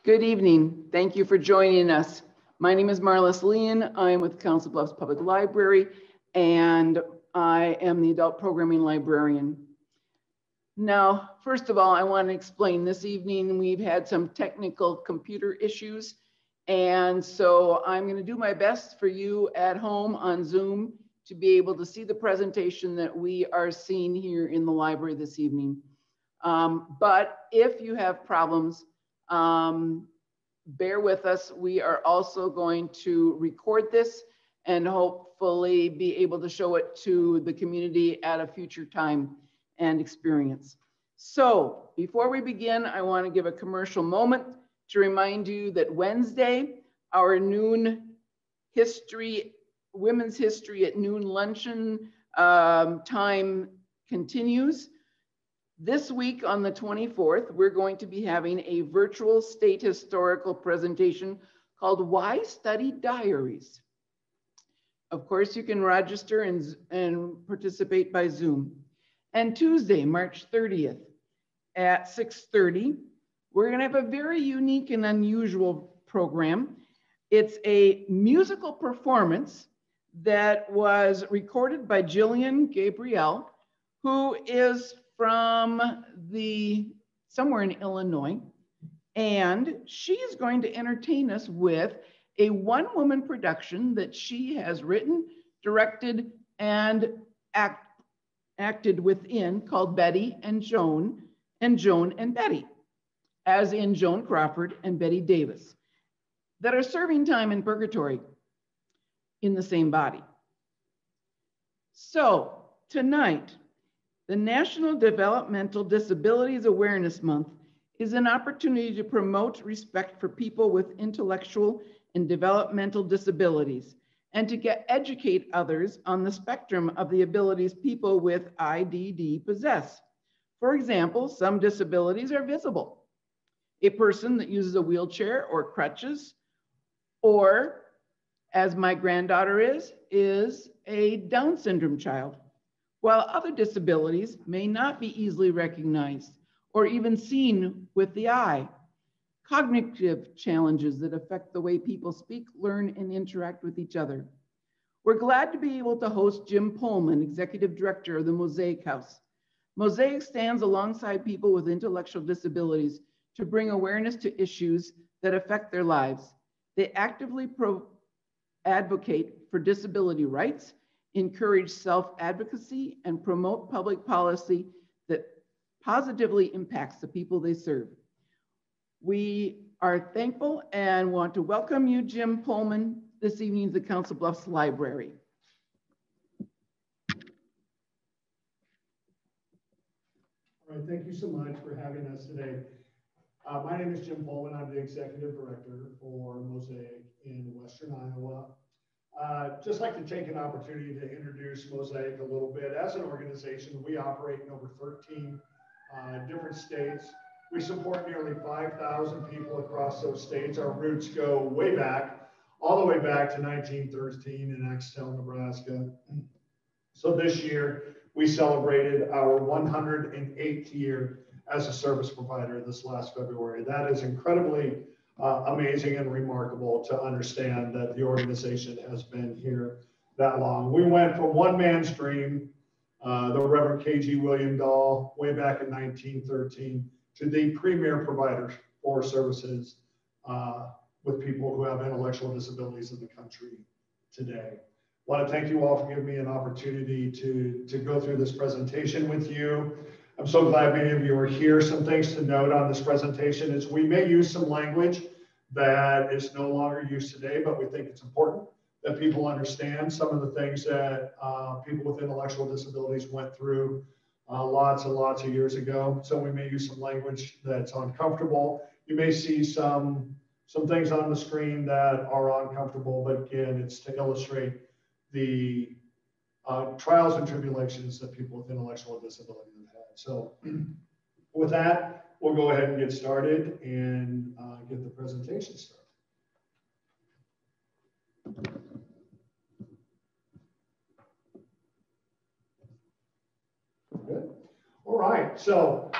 Good evening. Thank you for joining us. My name is Marla Lean. I'm with Council Bluffs Public Library, and I am the adult programming librarian. Now, first of all, I want to explain this evening we've had some technical computer issues, and so I'm going to do my best for you at home on Zoom to be able to see the presentation that we are seeing here in the library this evening. But if you have problems, bear with us. We are also going to record this and hopefully be able to show it to the community at a future time and experience. So before we begin, I want to give a commercial moment to remind you that Wednesday, our noon history, Women's History at Noon luncheon time continues. This week on the 24th, we're going to be having a virtual state historical presentation called Why Study Diaries. Of course, you can register and participate by Zoom. And Tuesday, March 30th at 6:30, we're gonna have a very unique and unusual program. It's a musical performance that was recorded by Jillian Gabrielle, who is from somewhere in Illinois, and she is going to entertain us with a one-woman production that she has written, directed, and acted within called Betty and Joan and Betty, as in Joan Crawford and Betty Davis, that are serving time in purgatory in the same body. So tonight, the National Developmental Disabilities Awareness Month is an opportunity to promote respect for people with intellectual and developmental disabilities and to educate others on the spectrum of the abilities people with IDD possess. For example, some disabilities are visible. A person that uses a wheelchair or crutches, or as my granddaughter is a Down syndrome child, while other disabilities may not be easily recognized or even seen with the eye. Cognitive challenges that affect the way people speak, learn, and interact with each other. We're glad to be able to host Jim Poehlman, Executive Director of the Mosaic House. Mosaic stands alongside people with intellectual disabilities to bring awareness to issues that affect their lives. They actively advocate for disability rights, encourage self-advocacy, and promote public policy that positively impacts the people they serve. We are thankful and want to welcome you, Jim Poehlman, this evening to the Council Bluffs Library. All right, thank you so much for having us today. My name is Jim Poehlman. I'm the Executive Director for Mosaic in Western Iowa. Just like to take an opportunity to introduce Mosaic a little bit. As an organization, we operate in over 13 different states. We support nearly 5,000 people across those states. Our roots go way back, all the way back to 1913 in Axtell, Nebraska. So this year, we celebrated our 108th year as a service provider this last February. That is incredibly amazing and remarkable to understand that the organization has been here that long. We went from one man's dream, the Reverend K.G. William Dahl, way back in 1913, to the premier provider for services with people who have intellectual disabilities in the country today. I want to thank you all for giving me an opportunity to go through this presentation with you. I'm so glad many of you are here. Some things to note on this presentation is we may use some language that is no longer used today, but we think it's important that people understand some of the things that people with intellectual disabilities went through lots and lots of years ago. So we may use some language that's uncomfortable. You may see some things on the screen that are uncomfortable, but again, it's to illustrate the trials and tribulations that people with intellectual disabilities have had. So with that, we'll go ahead and get started and get the presentation started. Good. All right, so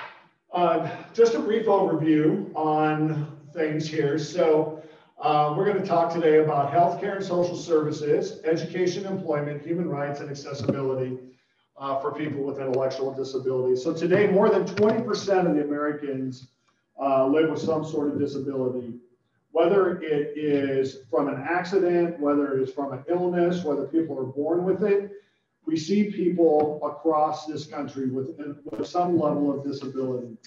just a brief overview on things here. So we're going to talk today about healthcare and social services, education, employment, human rights, and accessibility for people with intellectual disabilities. So today, more than 20% of the Americans live with some sort of disability, whether it is from an accident, whether it is from an illness, whether people are born with it. We see people across this country with some level of disability.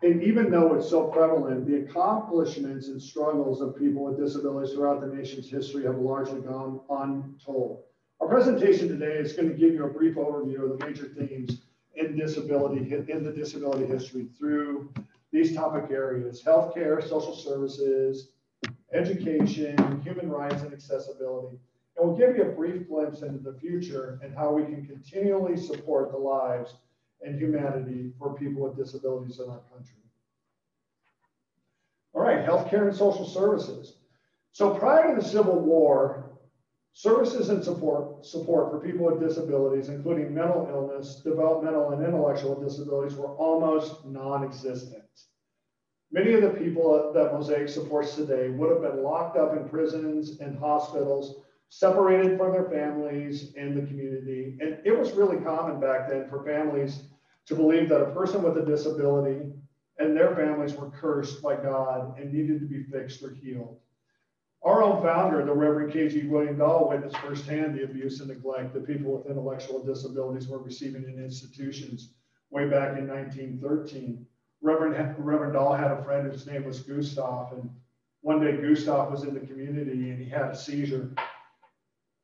And even though it's so prevalent, the accomplishments and struggles of people with disabilities throughout the nation's history have largely gone untold. Our presentation today is going to give you a brief overview of the major themes in the disability history through these topic areas: healthcare, social services, education, human rights, and accessibility. And we'll give you a brief glimpse into the future and how we can continually support the lives and humanity for people with disabilities in our country. All right, healthcare and social services. So prior to the Civil War, services and support for people with disabilities, including mental illness, developmental and intellectual disabilities, were almost non-existent. Many of the people that Mosaic supports today would have been locked up in prisons and hospitals, separated from their families and the community. And it was really common back then for families to believe that a person with a disability and their families were cursed by God and needed to be fixed or healed. Our own founder, the Reverend K.G. William Dahl, witnessed firsthand the abuse and neglect that people with intellectual disabilities were receiving in institutions way back in 1913. Reverend Dahl had a friend whose name was Gustav, and one day Gustav was in the community and he had a seizure.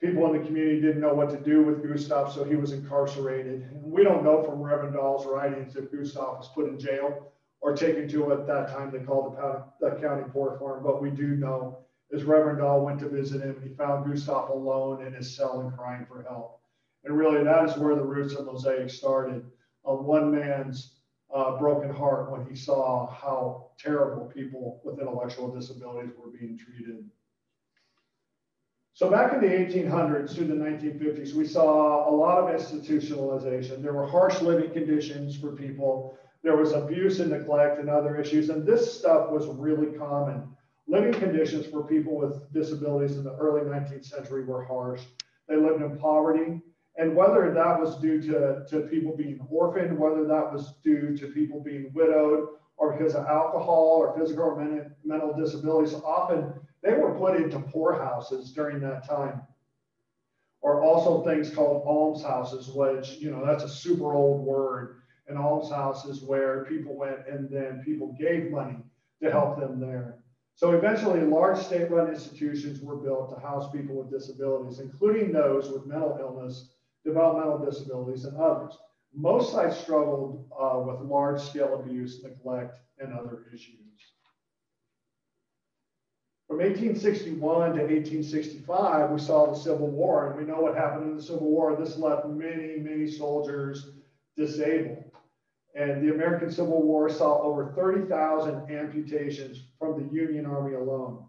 People in the community didn't know what to do with Gustav, so he was incarcerated. And we don't know from Reverend Dahl's writings if Gustav was put in jail or taken to, at that time, they called the county poor farm. But we do know is Reverend Dahl went to visit him and he found Gustav alone in his cell and crying for help. And really, that is where the roots of Mosaic started, of one man's broken heart when he saw how terrible people with intellectual disabilities were being treated. So back in the 1800s through the 1950s, we saw a lot of institutionalization. There were harsh living conditions for people. There was abuse and neglect and other issues. And this stuff was really common. Living conditions for people with disabilities in the early 19th century were harsh. They lived in poverty. And whether that was due to people being orphaned, whether that was due to people being widowed, or because of alcohol or physical or mental disabilities, often they were put into poorhouses during that time. Or also things called almshouses, which, that's a super old word. And almshouses where people went and then people gave money to help them there. So eventually large state-run institutions were built to house people with disabilities, including those with mental illness, developmental disabilities, and others. Most sites struggled with large-scale abuse, neglect, and other issues. From 1861 to 1865, we saw the Civil War, and we know what happened in the Civil War. This left many, many soldiers disabled. And the American Civil War saw over 30,000 amputations from the Union Army alone.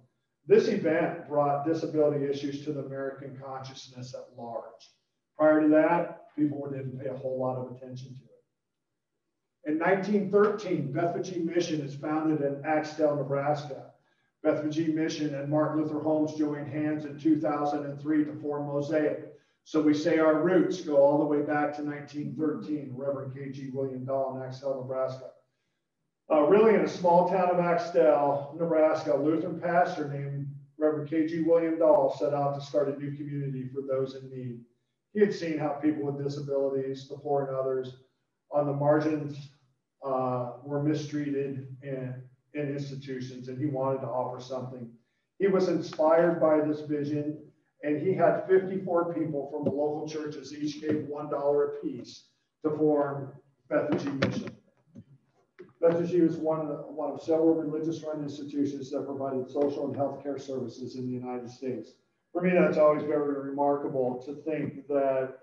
This event brought disability issues to the American consciousness at large. Prior to that, people didn't pay a whole lot of attention to it. In 1913, Bethany Mission is founded in Axtell, Nebraska. Bethany Mission and Martin Luther Holmes joined hands in 2003 to form Mosaic. So we say our roots go all the way back to 1913, Reverend K.G. William Dahl in Axtell, Nebraska. Really in a small town of Axtell, Nebraska, a Lutheran pastor named Reverend K.G. William Dahl set out to start a new community for those in need. He had seen how people with disabilities, the poor and others on the margins were mistreated in institutions, and he wanted to offer something. He was inspired by this vision, and he had 54 people from the local churches, each gave $1 apiece to form Bethany Mission. Bethany was one of several religious-run institutions that provided social and healthcare services in the United States. For me, that's always very remarkable to think that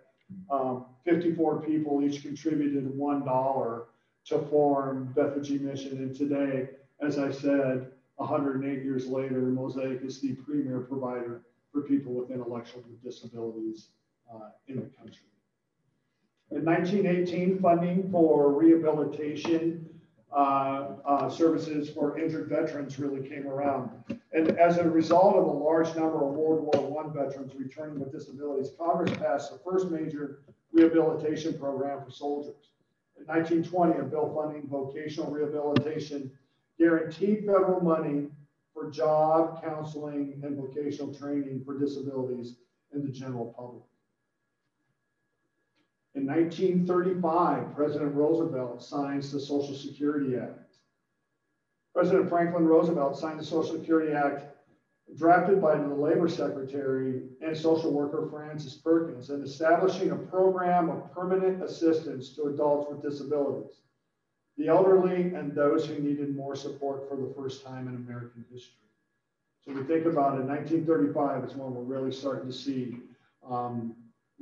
54 people each contributed $1 to form Bethany Mission. And today, as I said, 108 years later, Mosaic is the premier provider for people with intellectual disabilities in the country. In 1918, funding for rehabilitation services for injured veterans really came around. And as a result of a large number of World War I veterans returning with disabilities, Congress passed the first major rehabilitation program for soldiers. In 1920, a bill funding vocational rehabilitation guaranteed federal money for job, counseling, and vocational training for disabilities in the general public. In 1935, President Roosevelt signs the Social Security Act. President Franklin Roosevelt signed the Social Security Act, drafted by the Labor Secretary and social worker Francis Perkins, and establishing a program of permanent assistance to adults with disabilities, the elderly, and those who needed more support for the first time in American history. So we think about it, 1935 is when we're really starting to see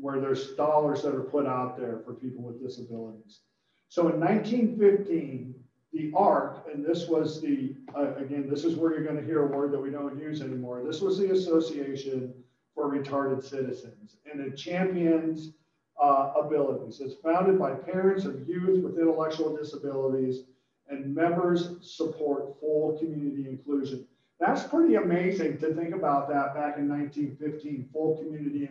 where there's dollars that are put out there for people with disabilities. So in 1915, the ARC, and this was the, again, this is where you're going to hear a word that we don't use anymore. This was the Association for Retarded Citizens, and it champions abilities. It's founded by parents of youth with intellectual disabilities, and members support full community inclusion. That's pretty amazing to think about that back in 1915, full community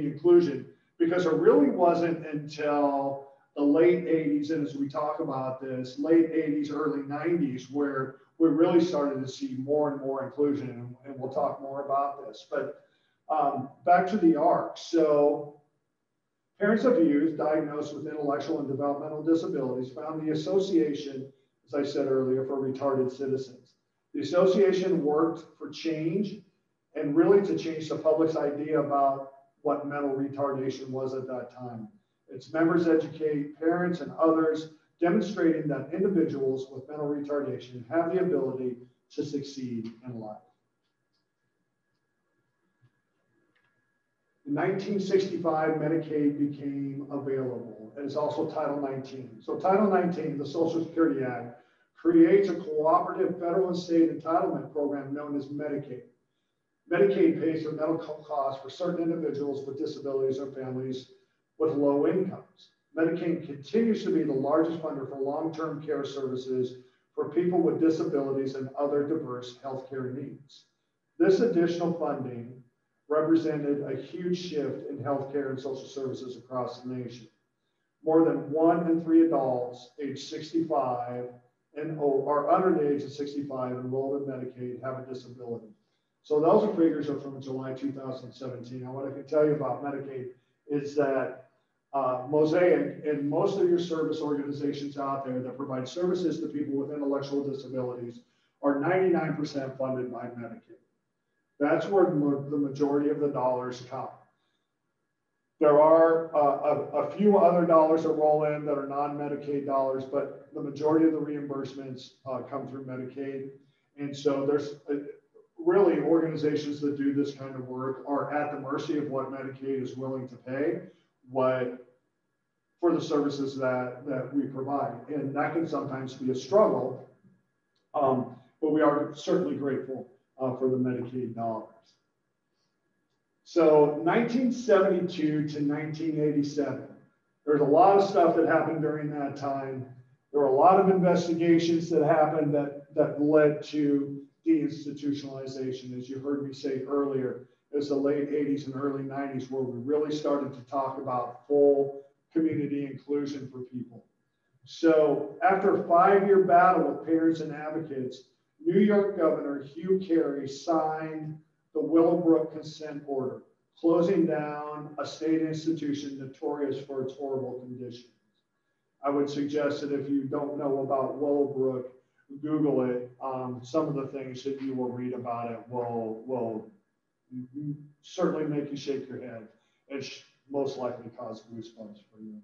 inclusion, because it really wasn't until the late 80s, and as we talk about this, late 80s, early 90s, where we really started to see more and more inclusion, and we'll talk more about this. But back to the ARC. So parents of youth diagnosed with intellectual and developmental disabilities found the association, as I said earlier, for retarded citizens. The association worked for change and really to change the public's idea about what mental retardation was at that time. Its members educate parents and others, demonstrating that individuals with mental retardation have the ability to succeed in life. In 1965, Medicaid became available, and it's also Title 19. So Title 19, the Social Security Act, creates a cooperative federal and state entitlement program known as Medicaid. Medicaid pays for medical costs for certain individuals with disabilities or families with low incomes. Medicaid continues to be the largest funder for long-term care services for people with disabilities and other diverse healthcare needs. This additional funding represented a huge shift in healthcare and social services across the nation. More than 1 in 3 adults aged 65 and or under the age of 65 enrolled in Medicaid have a disability. So those figures are from July 2017. And what I can tell you about Medicaid is that Mosaic and most of your service organizations out there that provide services to people with intellectual disabilities are 99% funded by Medicaid. That's where the majority of the dollars come. There are a few other dollars that roll in that are non-Medicaid dollars, but the majority of the reimbursements come through Medicaid. And so there's really organizations that do this kind of work are at the mercy of what Medicaid is willing to pay, for the services that we provide. And that can sometimes be a struggle, but we are certainly grateful for the Medicaid dollars. So 1972 to 1987, there's a lot of stuff that happened during that time. There were a lot of investigations that happened that led to deinstitutionalization. As you heard me say earlier, it was the late 80s and early 90s where we really started to talk about full community inclusion for people. So after a 5-year battle with parents and advocates, New York Governor Hugh Carey signed the Willowbrook consent order, closing down a state institution notorious for its horrible conditions. I would suggest that if you don't know about Willowbrook, Google it. Some of the things that you will read about it will certainly make you shake your head. It most likely cause goosebumps for you.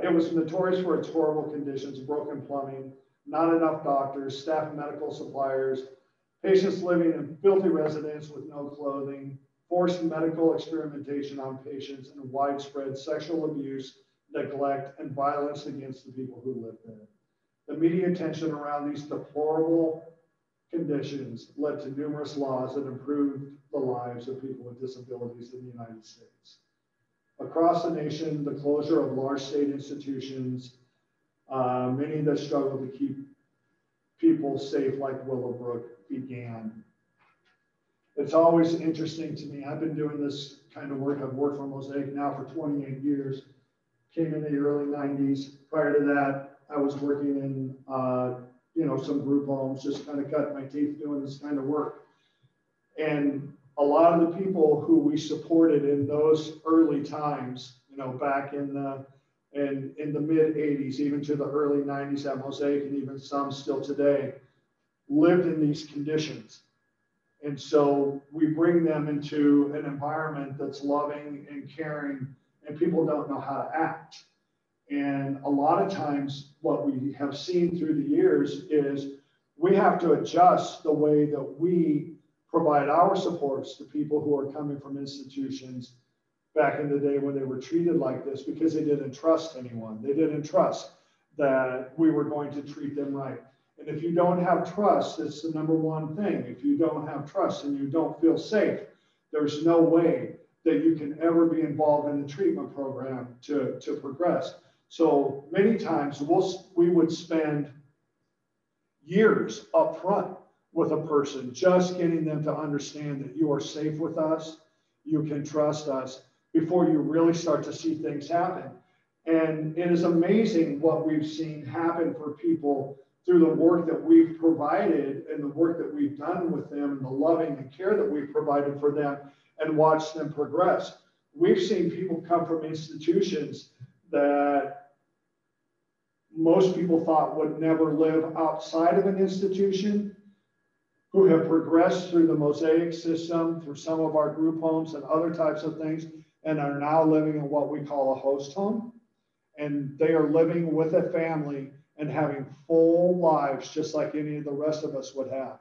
It was notorious for its horrible conditions: broken plumbing, not enough doctors, staff medical suppliers, patients living in filthy residences with no clothing, forced medical experimentation on patients, and widespread sexual abuse, neglect, and violence against the people who lived there. The media attention around these deplorable conditions led to numerous laws that improved the lives of people with disabilities in the United States. Across the nation, the closure of large state institutions Many that struggle to keep people safe, like Willowbrook began. It's always interesting to me. I've been doing this kind of work. I've worked for Mosaic now for 28 years. Came in the early 90s. Prior to that, I was working in, some group homes, just kind of cutting my teeth doing this kind of work. And a lot of the people who we supported in those early times, back in the mid 80s, even to the early 90s at Mosaic, and even some still today, lived in these conditions. And so we bring them into an environment that's loving and caring, and people don't know how to act. And a lot of times what we have seen through the years is we have to adjust the way that we provide our supports to people who are coming from institutions back in the day when they were treated like this, because they didn't trust anyone. They didn't trust that we were going to treat them right. And if you don't have trust, it's the number one thing. If you don't have trust and you don't feel safe, there's no way that you can ever be involved in the treatment program to progress. So many times we would spend years up front with a person, just getting them to understand that you are safe with us, you can trust us, before you really start to see things happen. And it is amazing what we've seen happen for people through the work that we've provided and the work that we've done with them and the loving and care that we've provided for them and watched them progress. We've seen people come from institutions that most people thought would never live outside of an institution, who have progressed through the Mosaic system, through some of our group homes and other types of things, and are now living in what we call a host home. And they are living with a family and having full lives, just like any of the rest of us would have.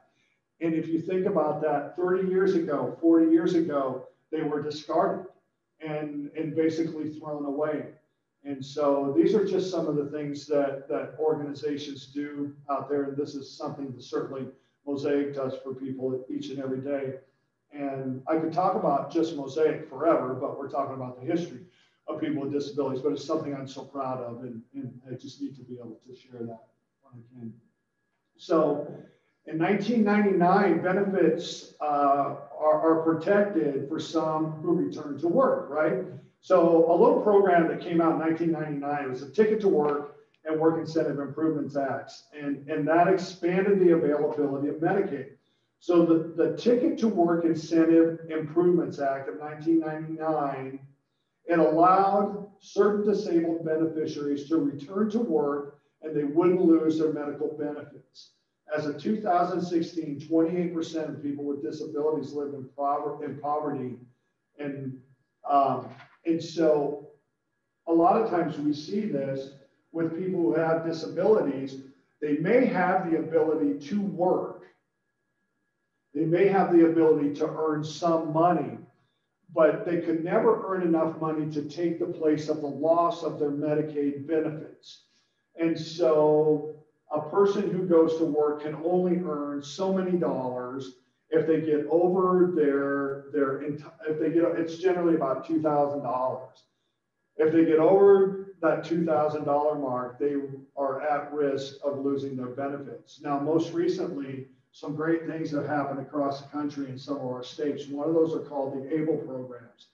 And if you think about that, 30 years ago, 40 years ago, they were discarded and basically thrown away. And so these are just some of the things that organizations do out there. And this is something that certainly Mosaic does for people each and every day. And I could talk about just Mosaic forever, but we're talking about the history of people with disabilities, but it's something I'm so proud of, and I just need to be able to share that when I can. So in 1999, benefits are protected for some who return to work, right? So a little program that came out in 1999 was a Ticket to Work and Work Incentive Improvements Acts, and that expanded the availability of Medicaid. So the Ticket to Work Incentive Improvements Act of 1999, it allowed certain disabled beneficiaries to return to work and they wouldn't lose their medical benefits. As of 2016, 28% of people with disabilities live in poverty. And so a lot of times we see this with people who have disabilities. They may have the ability to work. They may have the ability to earn some money, but they could never earn enough money to take the place of the loss of their Medicaid benefits. And so a person who goes to work can only earn so many dollars. If they get over it's generally about $2,000. If they get over that $2,000 mark, they are at risk of losing their benefits. Now, most recently, some great things have happened across the country in some of our states. One of those are called the ABLE programs.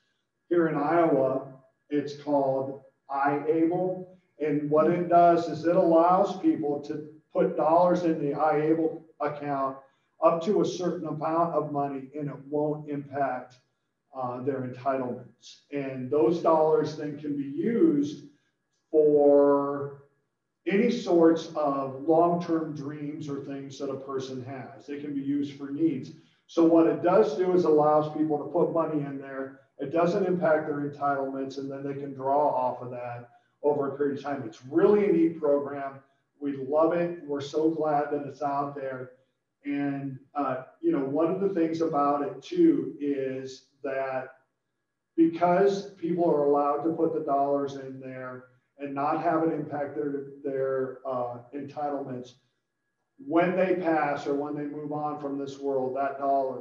Here in Iowa, it's called iABLE. And what it does is it allows people to put dollars in the iABLE account up to a certain amount of money, and it won't impact their entitlements. And those dollars then can be used for any sorts of long-term dreams or things that a person has. They can be used for needs. So what it does do is allows people to put money in there. It doesn't impact their entitlements, and then they can draw off of that over a period of time. It's really a neat program. We love it. We're so glad that it's out there. And, one of the things about it too is that because people are allowed to put the dollars in there and not have it impact their entitlements, when they pass or when they move on from this world,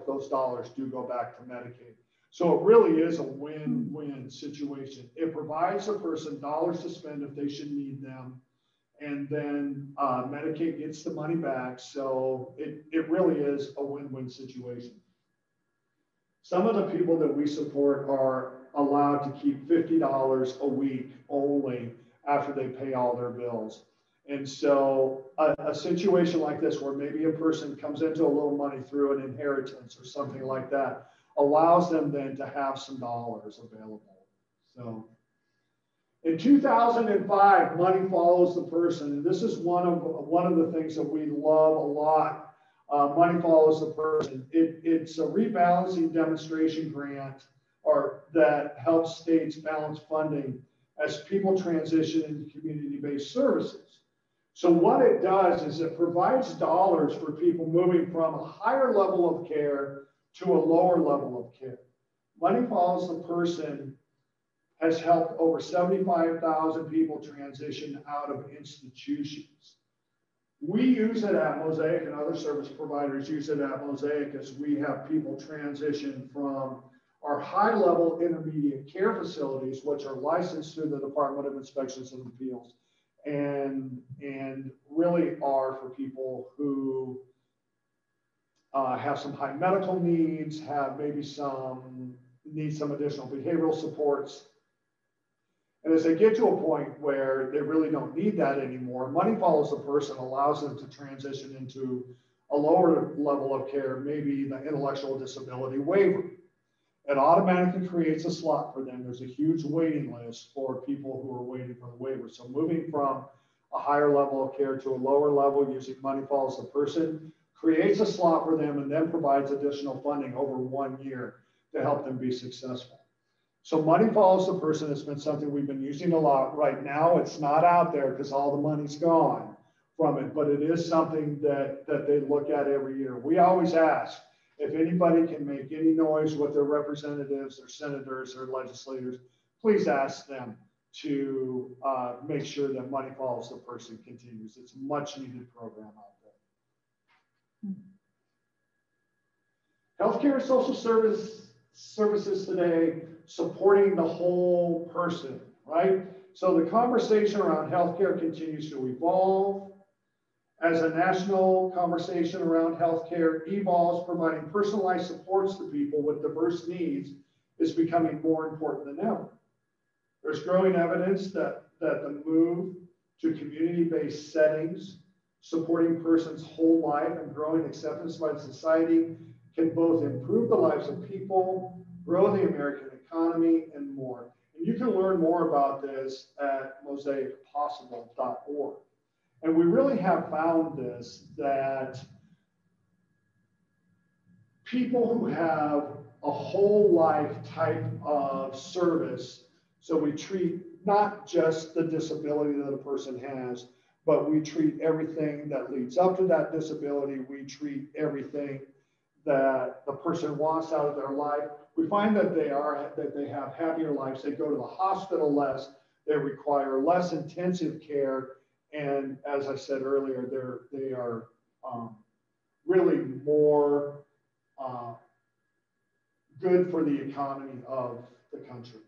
those dollars do go back to Medicaid. So it really is a win-win situation. It provides a person dollars to spend if they should need them, and then Medicaid gets the money back. So it really is a win-win situation. Some of the people that we support are allowed to keep $50 a week only after they pay all their bills. And so a situation like this, where maybe a person comes into a little money through an inheritance or something like that, allows them then to have some dollars available. So in 2005, money follows the person. And this is one of the things that we love a lot. Money follows the person. It's a rebalancing demonstration grant that helps states balance funding as people transition into community-based services. So what it does is it provides dollars for people moving from a higher level of care to a lower level of care. Money follows the person has helped over 75,000 people transition out of institutions. We use it at Mosaic, and other service providers use it at Mosaic, as we have people transition from our high-level intermediate care facilities, which are licensed through the Department of Inspections and Appeals, and really are for people who have some high medical needs, have maybe need some additional behavioral supports. And as they get to a point where they really don't need that anymore, Money Follows the Person allows them to transition into a lower level of care, maybe the intellectual disability waiver. It automatically creates a slot for them. There's a huge waiting list for people who are waiting for the waiver. So moving from a higher level of care to a lower level using Money Follows the Person creates a slot for them, and then provides additional funding over 1 year to help them be successful. So Money Follows the Person has been something we've been using a lot. Right now, it's not out there because all the money's gone from it, but it is something that they look at every year. We always ask if anybody can make any noise with their representatives, their senators, their legislators, please ask them to make sure that Money Follows the Person continues. It's a much needed program out there. Healthcare and social services today, supporting the whole person, right? So the conversation around healthcare continues to evolve. As a national conversation around healthcare evolves, providing personalized supports to people with diverse needs is becoming more important than ever. There's growing evidence that the move to community-based settings, supporting person's whole life and growing acceptance by society, can both improve the lives of people, grow the American economy, and more. And you can learn more about this at mosaicpossible.org. And we really have found this, that people who have a whole life type of service, so we treat not just the disability that a person has, but we treat everything that leads up to that disability. We treat everything that the person wants out of their life. We find that they have happier lives. They go to the hospital less. They require less intensive care. And as I said earlier, they are really more good for the economy of the country.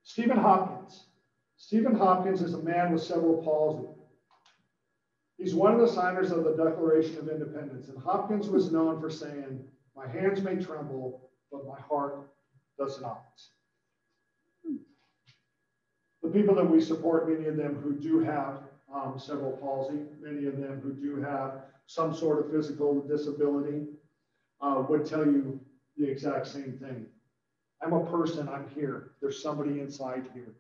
Stephen Hopkins. Stephen Hopkins is a man with cerebral palsy. He's one of the signers of the Declaration of Independence, and Hopkins was known for saying, "My hands may tremble, but my heart does not." The people that we support, many of them who do have cerebral palsy, many of them who do have some sort of physical disability, would tell you the exact same thing. I'm a person, I'm here. There's somebody inside here.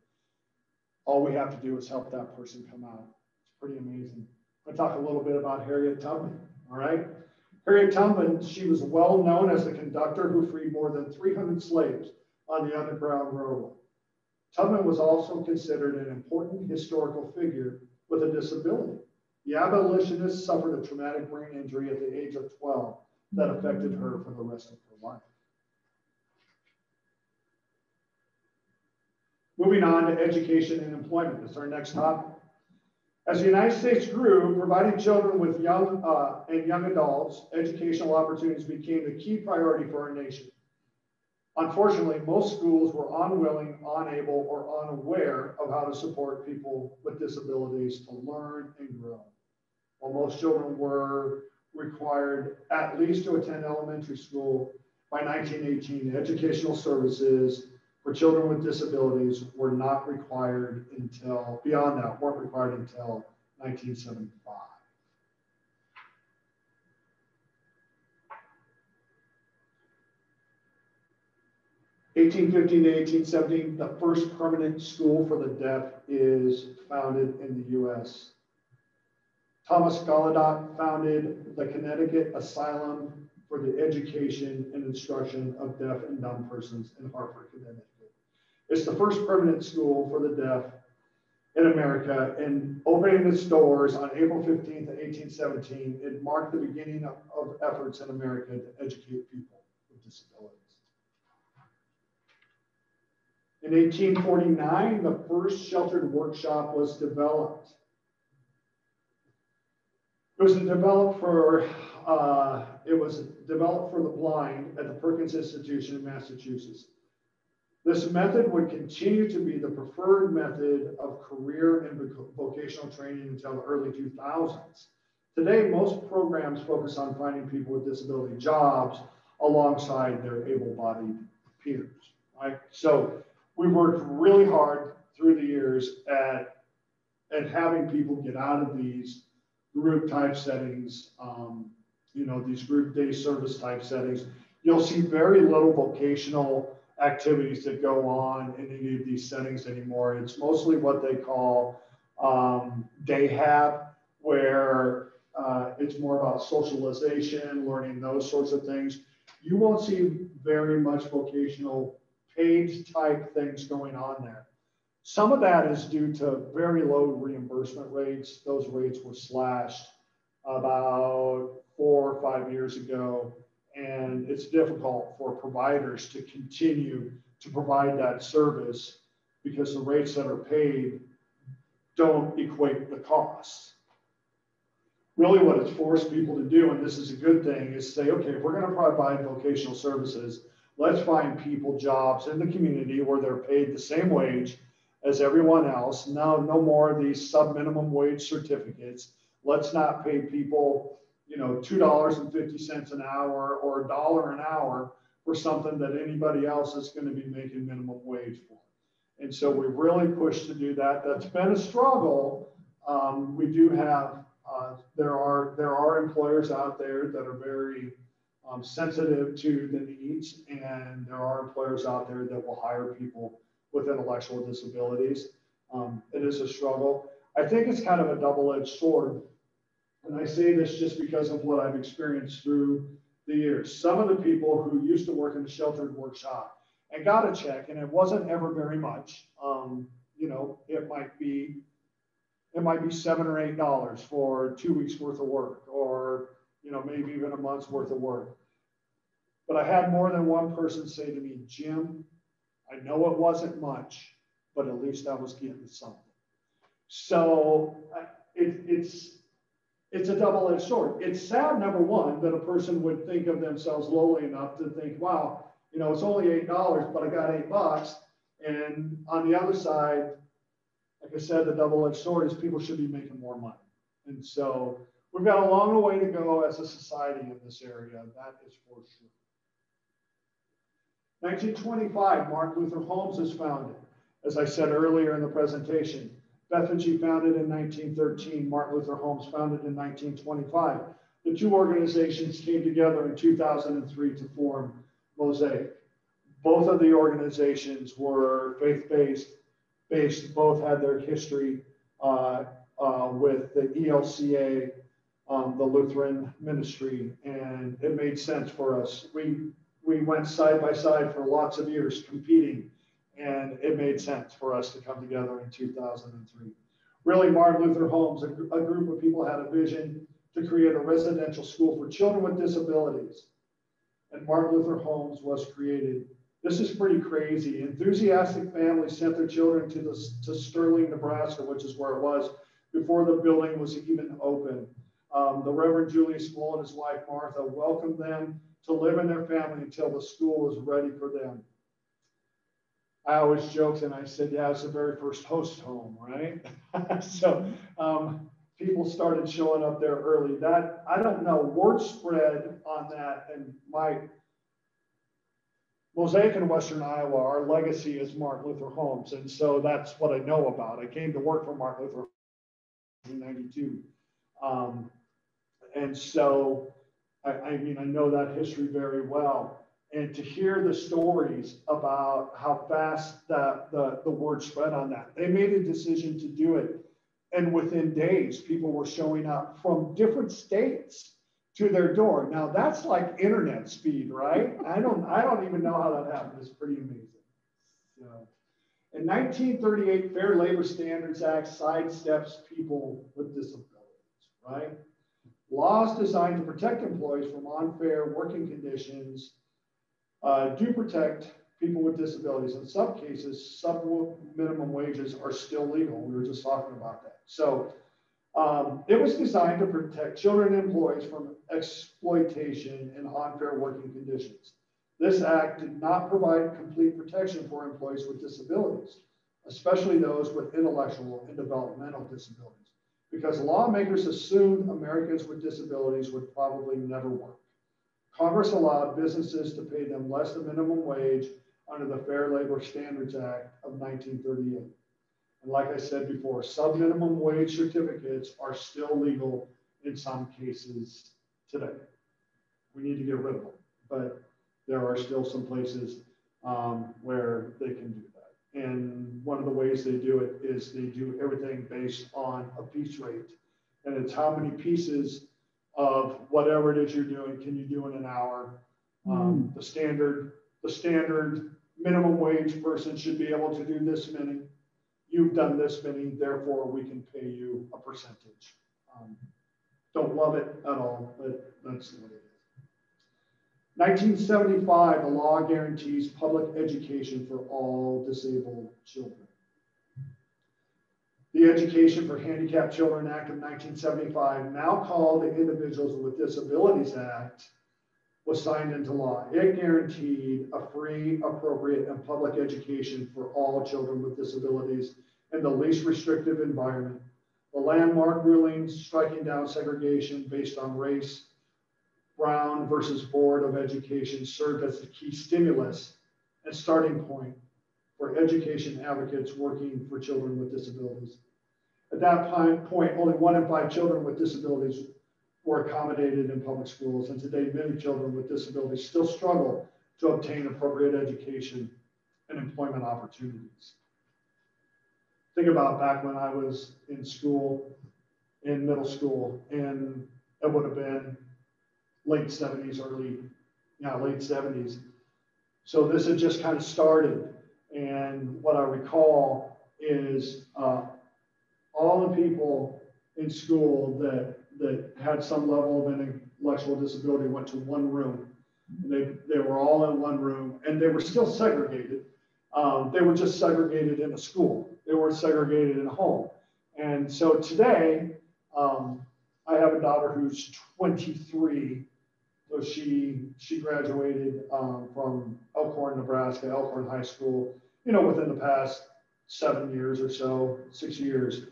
All we have to do is help that person come out. It's pretty amazing. I'm going to talk a little bit about Harriet Tubman, all right? Harriet Tubman, she was well known as the conductor who freed more than 300 slaves on the Underground Railroad. Tubman was also considered an important historical figure with a disability. The abolitionist suffered a traumatic brain injury at the age of 12 that affected her for the rest of her life. Moving on to education and employment is our next topic. As the United States grew, providing children with young adults educational opportunities became the key priority for our nation. Unfortunately, most schools were unwilling, unable, or unaware of how to support people with disabilities to learn and grow. While most children were required at least to attend elementary school, by 1918, educational services for children with disabilities were not required until, beyond that, weren't required until 1975. 1815 to 1817, the first permanent school for the deaf is founded in the U.S. Thomas Gallaudet founded the Connecticut Asylum for the Education and Instruction of Deaf and Dumb Persons in Hartford, Connecticut. It's the first permanent school for the deaf in America, and opening its doors on April 15th, 1817, it marked the beginning of efforts in America to educate people with disabilities. In 1849, the first sheltered workshop was developed. It was developed for the blind at the Perkins Institution in Massachusetts. This method would continue to be the preferred method of career and vocational training until the early 2000s. Today, most programs focus on finding people with disability jobs alongside their able-bodied peers, right? So we worked really hard through the years at having people get out of these group type settings, these group day service type settings. You'll see very little vocational activities that go on in any of these settings anymore. It's mostly what they call day hab, where it's more about socialization, learning those sorts of things. You won't see very much vocational paid type things going on there. Some of that is due to very low reimbursement rates. Those rates were slashed about 4 or 5 years ago, and it's difficult for providers to continue to provide that service because the rates that are paid don't equate the costs. Really what it's forced people to do, and this is a good thing, is say, okay, if we're going to provide vocational services, let's find people jobs in the community where they're paid the same wage as everyone else. No more of these sub-minimum wage certificates. Let's not pay people, $2.50 an hour or $1 an hour for something that anybody else is going to be making minimum wage for. And so we've really pushed to do that. That's been a struggle. We do have, there are employers out there that are very sensitive to the needs, and there are employers out there that will hire people with intellectual disabilities. It is a struggle. I think it's kind of a double-edged sword. And I say this just because of what I've experienced through the years. Some of the people who used to work in the sheltered workshop and got a check, and it wasn't ever very much, it might be $7 or $8 for 2 weeks worth of work, or, maybe even a month's worth of work. But I had more than one person say to me, Jim, I know it wasn't much, but at least I was getting something. So it's a double-edged sword. It's sad, number one, that a person would think of themselves lowly enough to think, wow, it's only $8, but I got $8. And on the other side, like I said, the double-edged sword is people should be making more money. And so we've got a long way to go as a society in this area. That is for sure. 1925, Martin Luther Holmes is founded. As I said earlier in the presentation, Bethany founded in 1913, Martin Luther Holmes founded in 1925. The two organizations came together in 2003 to form Mosaic. Both of the organizations were faith-based, both had their history with the ELCA, the Lutheran ministry, and it made sense for us. We went side by side for lots of years competing, and it made sense for us to come together in 2003. Really, Martin Luther Holmes, a group of people had a vision to create a residential school for children with disabilities. And Martin Luther Holmes was created. This is pretty crazy. Enthusiastic families sent their children to Sterling, Nebraska, which is where it was, before the building was even open. The Reverend Julius Moore and his wife, Martha, welcomed them to live in their family until the school was ready for them. I always joked and I said, yeah, it's the very first host home, right? So people started showing up there early. That, I don't know, word spread on that, and my Mosaic in Western Iowa, our legacy is Martin Luther homes. And so that's what I know about. I came to work for Martin Luther in 1992. And so, I mean, I know that history very well. And to hear the stories about how fast the word spread on that, they made a decision to do it. And within days, people were showing up from different states to their door. Now that's like internet speed, right? I don't even know how that happened. It's pretty amazing. So, in 1938, Fair Labor Standards Act sidesteps people with disabilities, right? Laws designed to protect employees from unfair working conditions do protect people with disabilities. In some cases, sub-minimum wages are still legal. We were just talking about that. So it was designed to protect children and employees from exploitation and unfair working conditions. This act did not provide complete protection for employees with disabilities, especially those with intellectual and developmental disabilities, because lawmakers assumed Americans with disabilities would probably never work. Congress allowed businesses to pay them less than minimum wage under the Fair Labor Standards Act of 1938. And like I said before, sub-minimum wage certificates are still legal in some cases today. We need to get rid of them, but there are still some places where they can do that. And one of the ways they do it is they do everything based on a piece rate. And it's how many pieces of whatever it is you're doing can you do in an hour. The standard minimum wage person should be able to do this many. You've done this many, therefore we can pay you a percentage. Don't love it at all, but that's the way it is. 1975, the law guarantees public education for all disabled children. The Education for Handicapped Children Act of 1975, now called the Individuals with Disabilities Act, was signed into law. It guaranteed a free, appropriate, and public education for all children with disabilities in the least restrictive environment. The landmark rulings striking down segregation based on race, Brown versus Board of Education, served as the key stimulus and starting point for education advocates working for children with disabilities. At that point, only 1 in 5 children with disabilities were accommodated in public schools, and today many children with disabilities still struggle to obtain appropriate education and employment opportunities. Think about back when I was in school, in middle school, and it would have been late 70s, late 70s. So this had just kind of started. And what I recall is all the people in school that had some level of intellectual disability went to one room. And they were all in one room, and they were still segregated. They were just segregated in a school. They weren't segregated in a home. And so today, I have a daughter who's 23. So she graduated from Elkhorn, Nebraska, Elkhorn High School, within the past 7 years or so, 6 years.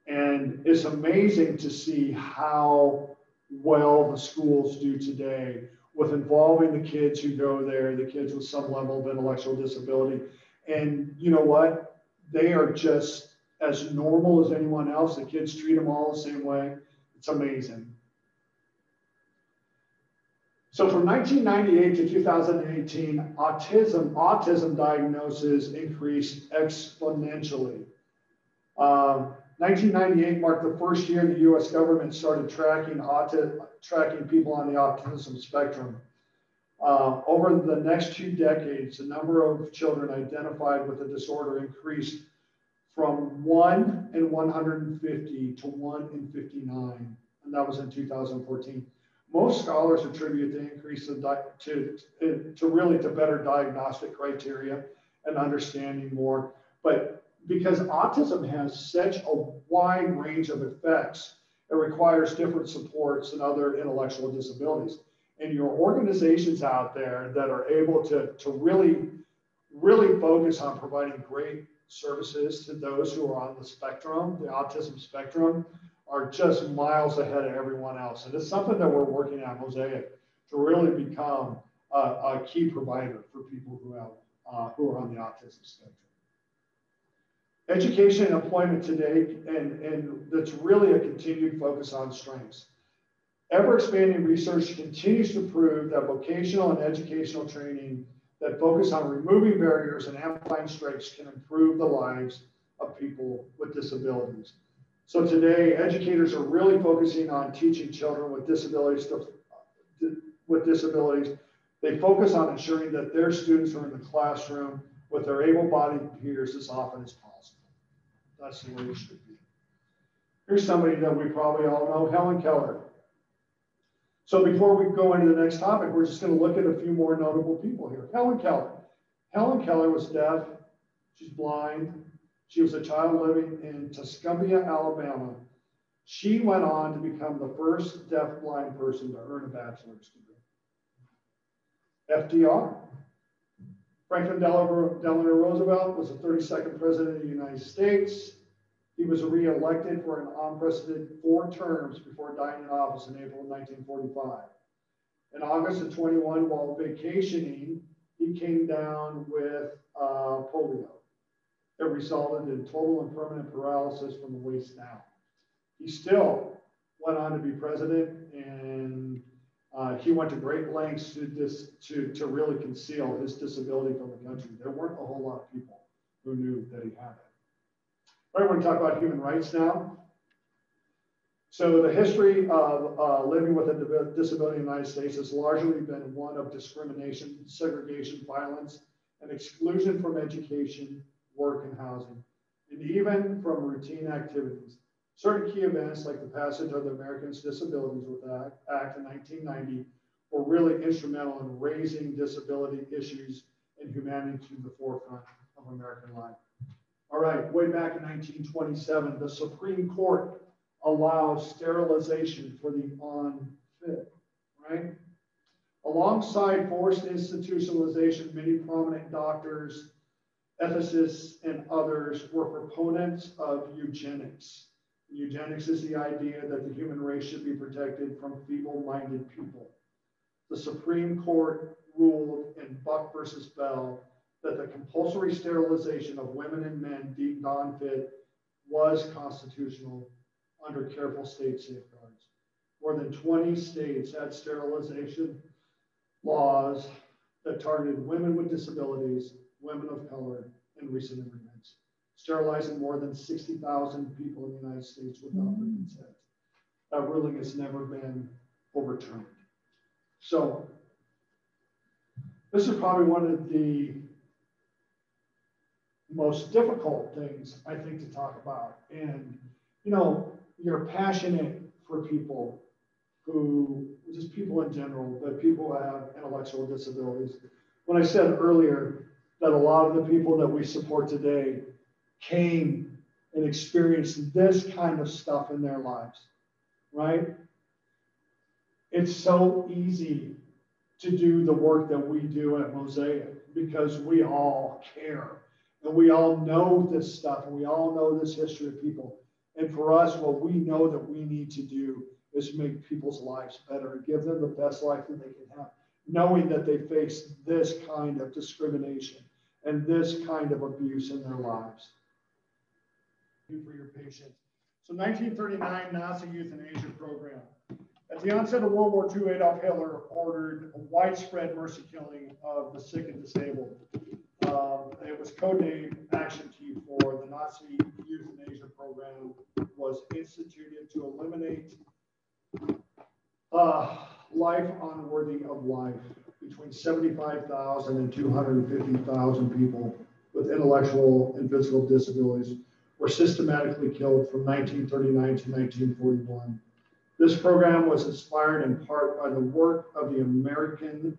And it's amazing to see how well the schools do today with involving the kids who go there, the kids with some level of intellectual disability. And you know what? They are just as normal as anyone else. The kids treat them all the same way. It's amazing. So from 1998 to 2018, autism diagnoses increased exponentially. 1998 marked the first year the U.S. government started tracking people on the autism spectrum. Over the next 2 decades, the number of children identified with the disorder increased from 1 in 150 to 1 in 59, and that was in 2014. Most scholars attribute the increase to better diagnostic criteria and understanding more. But because autism has such a wide range of effects, it requires different supports than other intellectual disabilities. and your organizations out there that are able to really focus on providing great services to those who are on the spectrum, the autism spectrum, are just miles ahead of everyone else. And it's something that we're working on Mosaic to really become a key provider for people who are on the autism spectrum. Education and employment today, and that's really a continued focus on strengths. Ever-expanding research continues to prove that vocational and educational training that focus on removing barriers and amplifying strengths can improve the lives of people with disabilities. So today, educators are really focusing on teaching children with disabilities. They focus on ensuring that their students are in the classroom with their able-bodied peers as often as possible. That's the way it should be. Here's somebody that we probably all know, Helen Keller. So before we go into the next topic, we're just going to look at a few more notable people here. Helen Keller. Helen Keller was deaf. She's blind. She was a child living in Tuscumbia, Alabama. She went on to become the first deaf-blind person to earn a bachelor's degree. FDR. Franklin Delano Roosevelt was the 32nd president of the United States. He was re-elected for an unprecedented 4 terms before dying in office in April of 1945. In August of 21, while vacationing, he came down with polio. It resulted in total and permanent paralysis from the waist down. He still went on to be president, and he went to great lengths to really conceal his disability from the country. There weren't a whole lot of people who knew that he had it. All right, we're going to talk about human rights now. So the history of living with a disability in the United States has largely been one of discrimination, segregation, violence, and exclusion from education, work, and housing, and even from routine activities. Certain key events, like the passage of the Americans with Disabilities Act in 1990, were really instrumental in raising disability issues and humanity to the forefront of American life. All right, way back in 1927, the Supreme Court allows sterilization for the unfit, right? Alongside forced institutionalization, many prominent doctors, ethicists, and others were proponents of eugenics. Eugenics is the idea that the human race should be protected from feeble-minded people. The Supreme Court ruled in Buck versus Bell that the compulsory sterilization of women and men deemed unfit was constitutional under careful state safeguards. More than 20 states had sterilization laws that targeted women with disabilities, women of color, and recent immigrants, sterilizing more than 60,000 people in the United States without their consent. That ruling has never been overturned. So this is probably one of the most difficult things, I think, to talk about. And, you know, you're passionate for people who, just people in general, but people who have intellectual disabilities. When I said earlier that a lot of the people that we support today came and experienced this kind of stuff in their lives, right? It's so easy to do the work that we do at Mosaic because we all care. And we all know this stuff, and we all know this history of people. And for us, what we know that we need to do is make people's lives better and give them the best life that they can have, knowing that they face this kind of discrimination and this kind of abuse in their lives. Thank you for your patience. So 1939 Nazi euthanasia program. At the onset of World War II, Adolf Hitler ordered a widespread mercy killing of the sick and disabled. It was codenamed Action T4. The Nazi euthanasia program was instituted to eliminate life unworthy of life. Between 75,000 and 250,000 people with intellectual and physical disabilities were systematically killed from 1939 to 1941. This program was inspired in part by the work of the American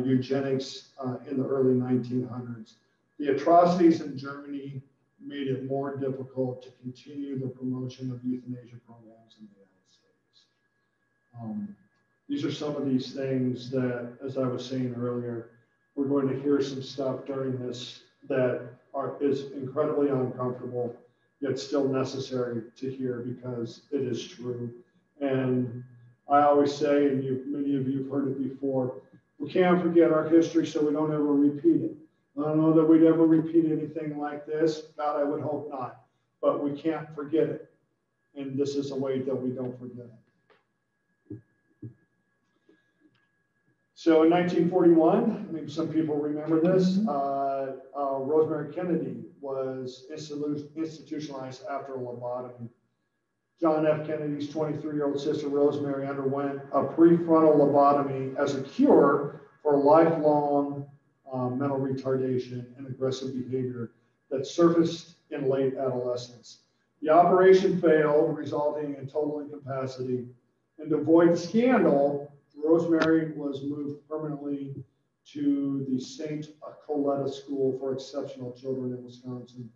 eugenics in the early 1900s. The atrocities in Germany made it more difficult to continue the promotion of euthanasia programs in the United States. these are some of these things that, as I was saying earlier, we're going to hear some stuff during this that is incredibly uncomfortable, yet still necessary to hear because it is true. And I always say, and many of you have heard it before, we can't forget our history so we don't ever repeat it. I don't know that we'd ever repeat anything like this. God, I would hope not. But we can't forget it. And this is a way that we don't forget it. So in 1941, maybe some people remember this, Rosemary Kennedy was institutionalized after a lobotomy. John F. Kennedy's 23-year-old sister Rosemary underwent a prefrontal lobotomy as a cure for lifelong mental retardation and aggressive behavior that surfaced in late adolescence. The operation failed, resulting in total incapacity. And to avoid scandal, Rosemary was moved permanently to the St. Coletta School for Exceptional Children in Wisconsin.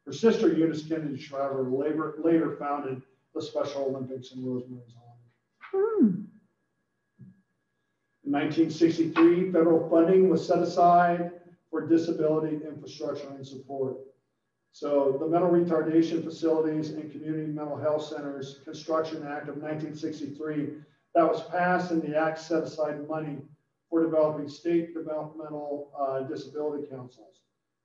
Her sister, Eunice Kennedy Shriver, later founded the Special Olympics in Rosemary's honor. In 1963, federal funding was set aside for disability infrastructure and support. So the Mental Retardation Facilities and Community Mental Health Centers Construction Act of 1963, that was passed, and the act set aside money for developing state developmental disability councils,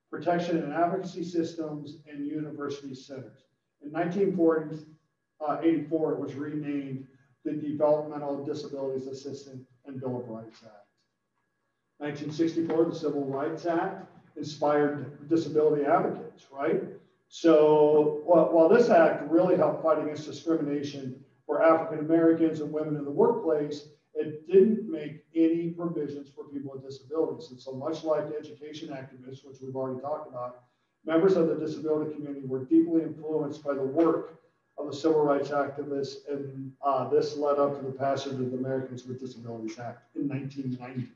protection and advocacy systems, and university centers. In 1984, it was renamed the Developmental Disabilities Assistance and Bill of Rights Act. 1964, the Civil Rights Act inspired disability advocates, right? So while this act really helped fight against discrimination for African Americans and women in the workplace, it didn't make any provisions for people with disabilities. And so much like education activists, which we've already talked about, members of the disability community were deeply influenced by the work of the civil rights activists, and this led up to the passage of the Americans with Disabilities Act in 1990.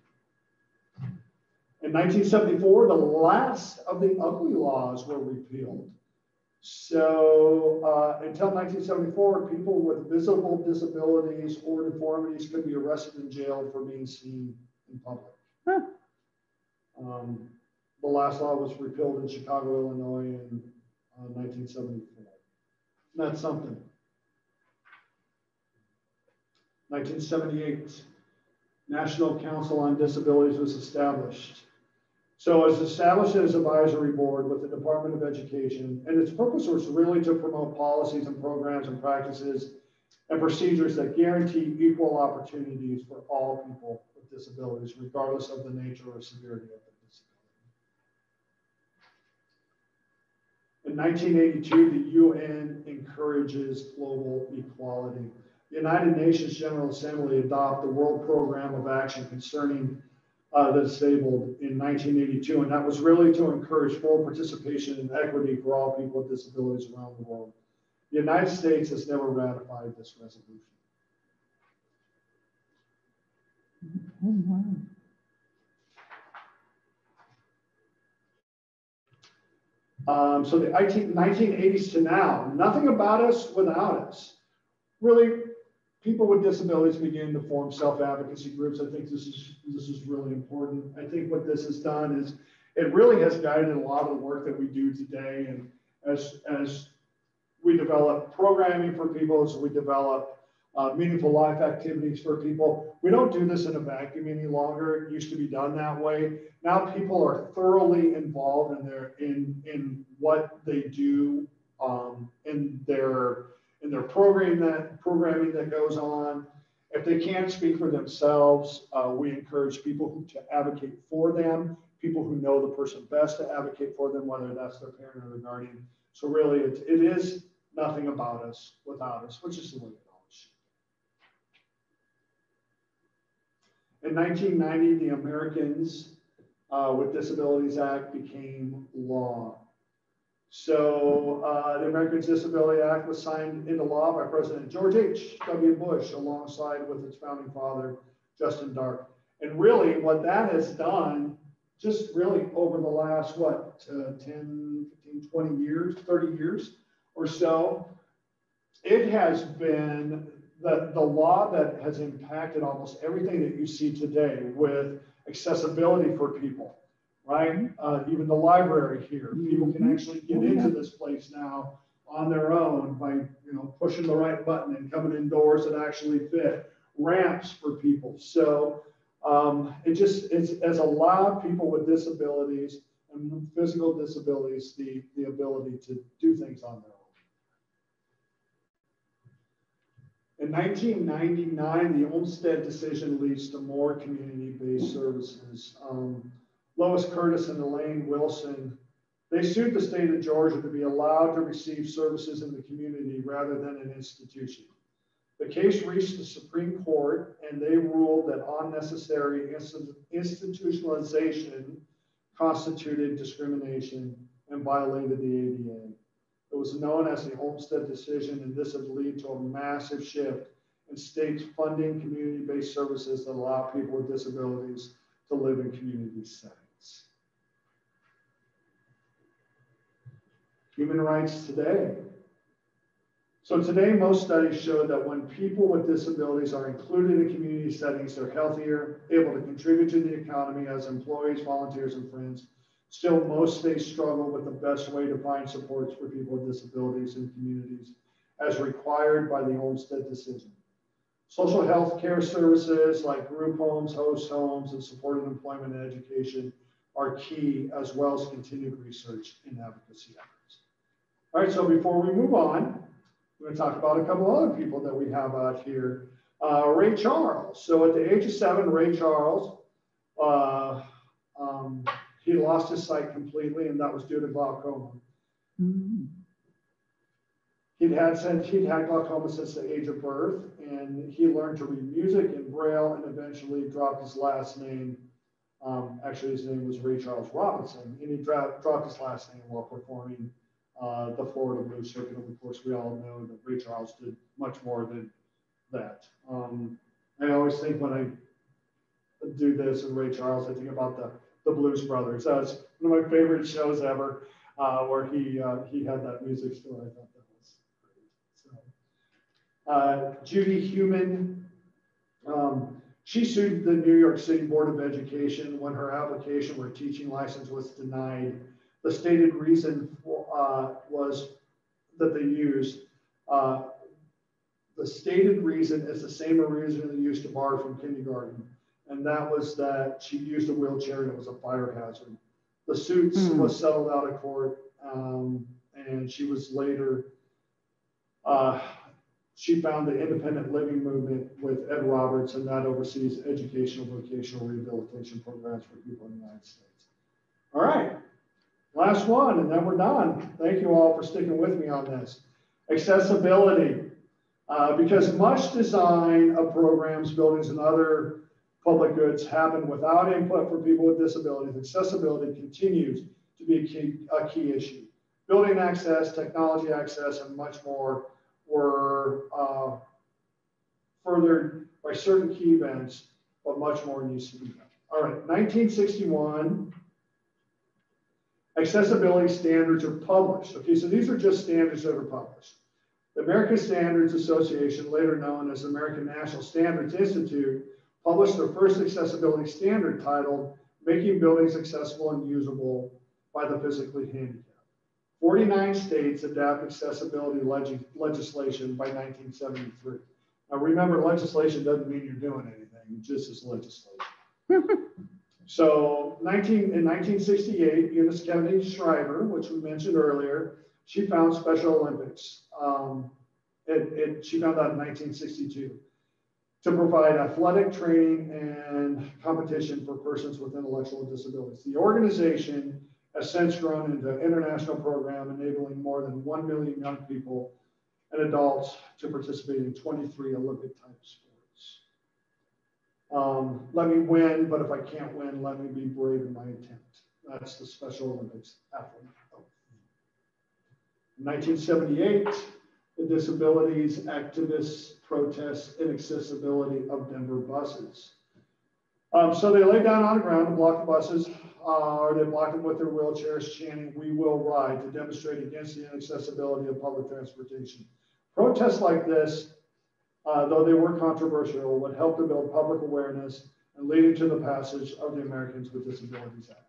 In 1974, the last of the ugly laws were repealed. So until 1974, people with visible disabilities or deformities could be arrested and jailed for being seen in public. Huh. The last law was repealed in Chicago, Illinois in 1974. That's something. 1978, National Council on Disabilities was established. So it's established as an advisory board with the Department of Education, and its purpose was really to promote policies and programs and practices and procedures that guarantee equal opportunities for all people with disabilities, regardless of the nature or severity of the disability. In 1982, the UN encourages global equality. The United Nations General Assembly adopted the World Program of Action concerning the disabled in 1982, and that was really to encourage full participation and equity for all people with disabilities around the world. The United States has never ratified this resolution. So the 1980s to now, nothing about us without us. Really, people with disabilities begin to form self-advocacy groups. I think this is really important. I think what this has done is it really has guided a lot of the work that we do today. And as we develop programming for people, as we develop meaningful life activities for people, we don't do this in a vacuum any longer. It used to be done that way. Now people are thoroughly involved in what they do, in their programming that goes on. If they can't speak for themselves, we encourage people to advocate for them, people who know the person best to advocate for them, whether that's their parent or their guardian. So really, it is nothing about us without us, which is the way it always should be. In 1990, the Americans with Disabilities Act became law. So the Americans Disability Act was signed into law by President George H.W. Bush alongside with its founding father, Justin Dark. And really what that has done, just really over the last, 10, 15, 20 years, 30 years or so, it has been the law that has impacted almost everything that you see today with accessibility for people, right? Even the library here, people can actually get into this place now on their own by, pushing the right button and coming indoors that actually fit. Ramps for people. So it's allowed people with disabilities and physical disabilities the ability to do things on their own. In 1999, the Olmstead Decision leads to more community-based services. Lois Curtis and Elaine Wilson, they sued the state of Georgia to be allowed to receive services in the community rather than an institution. The case reached the Supreme Court, and they ruled that unnecessary institutionalization constituted discrimination and violated the ADA. It was known as the Olmstead Decision, and this would lead to a massive shift in states funding community-based services that allow people with disabilities to live in community settings. Human rights today. So today, most studies show that when people with disabilities are included in community settings, they're healthier, able to contribute to the economy as employees, volunteers, and friends. Still, most states struggle with the best way to find supports for people with disabilities in communities as required by the Olmstead Decision. Social health care services like group homes, host homes, and supported employment and education are key, as well as continued research and advocacy efforts. All right, so before we move on, we're going to talk about a couple other people that we have out here. Ray Charles. So at the age of 7, Ray Charles, he lost his sight completely, and that was due to glaucoma. Mm-hmm. He'd had glaucoma since the age of birth, and he learned to read music in Braille and eventually dropped his last name. Actually, his name was Ray Charles Robinson, and he dropped his last name while performing the Florida Blues Circuit. And of course, we all know that Ray Charles did much more than that. I always think when I do this and Ray Charles, I think about the Blues Brothers. That's one of my favorite shows ever, where he had that music store. I thought that was great. So, Judy Heumann, she sued the New York City Board of Education when her application for a teaching license was denied. The stated reason was that they used, the stated reason is the same reason they used to bar from kindergarten. And that was that she used a wheelchair and it was a fire hazard. The suit was settled out of court, and she was later, she found the independent living movement with Ed Roberts, and that oversees educational vocational rehabilitation programs for people in the United States. All right. Last one, and then we're done. Thank you all for sticking with me on this. Accessibility. Because much design of programs, buildings, and other public goods happen without input for people with disabilities, accessibility continues to be a key issue. Building access, technology access, and much more were furthered by certain key events, but much more needs to be done. All right, 1961. Accessibility standards are published. Okay, so these are just standards that are published. The American Standards Association, later known as the American National Standards Institute, published their first accessibility standard titled Making Buildings Accessible and Usable by the Physically Handicapped. 49 states adopt accessibility legislation by 1973. Now remember, legislation doesn't mean you're doing anything, it just is legislation. So in 1968, Eunice Kennedy Shriver, which we mentioned earlier, she found Special Olympics. She found that in 1962 to provide athletic training and competition for persons with intellectual disabilities. The organization has since grown into an international program enabling more than 1 million young people and adults to participate in 23 Olympic type sports. Let me win, but if I can't win, let me be brave in my attempt. That's the Special Olympics athlete. In 1978, the disabilities activists protest inaccessibility of Denver buses. So they lay down on the ground to block the buses, or they block them with their wheelchairs, chanting, "We will ride," to demonstrate against the inaccessibility of public transportation. Protests like this though they were controversial, would help to build public awareness and leading to the passage of the Americans with Disabilities Act.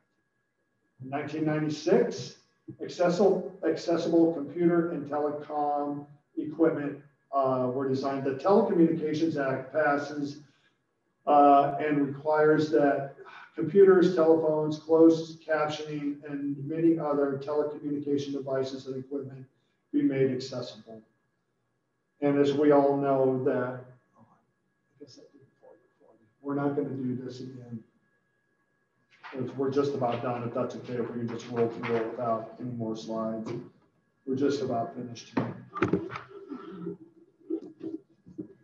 In 1996, accessible computer and telecom equipment were designed. The Telecommunications Act passes and requires that computers, telephones, closed captioning, and many other telecommunication devices and equipment be made accessible. And as we all know that, we're not going to do this again. We're just about done, if that's okay, if we can just roll through it without any more slides. We're just about finished here.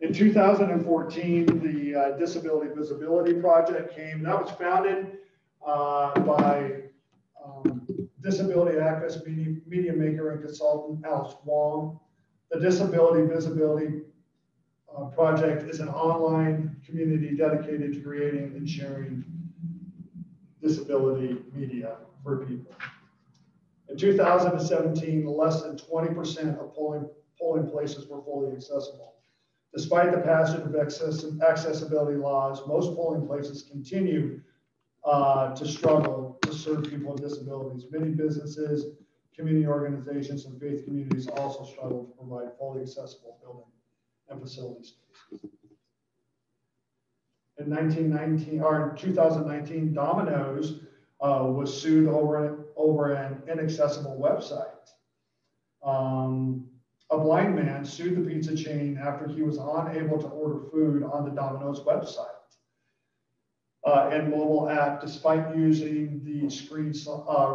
In 2014, the Disability Visibility Project came. That was founded by disability activist, media maker, and consultant Alice Wong. The Disability Visibility Project is an online community dedicated to creating and sharing disability media for people. In 2017, less than 20% of polling places were fully accessible. Despite the passage of accessibility laws, most polling places continue to struggle to serve people with disabilities. Many businesses, community organizations, and faith communities also struggle to provide fully accessible building and facility spaces. In 2019, Domino's was sued over an inaccessible website. A blind man sued the pizza chain after he was unable to order food on the Domino's website and mobile app despite using the screen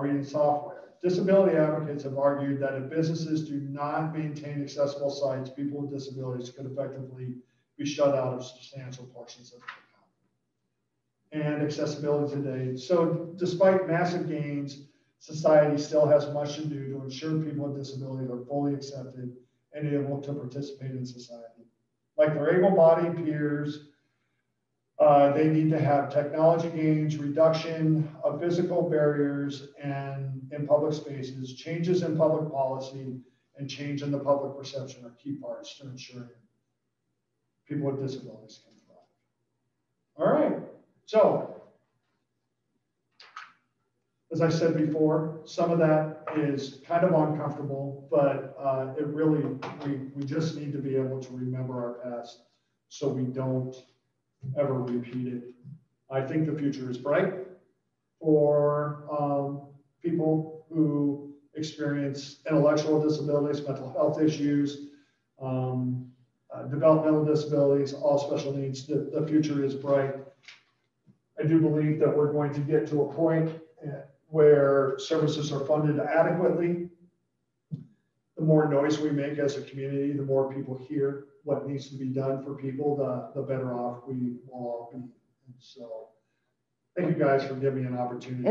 reading software. Disability advocates have argued that if businesses do not maintain accessible sites, people with disabilities could effectively be shut out of substantial portions of their income. And accessibility today. So despite massive gains, society still has much to do to ensure people with disabilities are fully accepted and able to participate in society. Like their able-bodied peers, they need to have technology gains, reduction of physical barriers and in public spaces, changes in public policy, and change in the public perception are key parts to ensuring people with disabilities can thrive. All right, so as I said before, some of that is kind of uncomfortable, but it really, we just need to be able to remember our past so we don't ever repeat it. I think the future is bright for people who experience intellectual disabilities, mental health issues, developmental disabilities, all special needs. The future is bright. I do believe that we're going to get to a point where services are funded adequately. The more noise we make as a community, the more people hear what needs to be done for people, the better off we will all be. And so thank you guys for giving me an opportunity.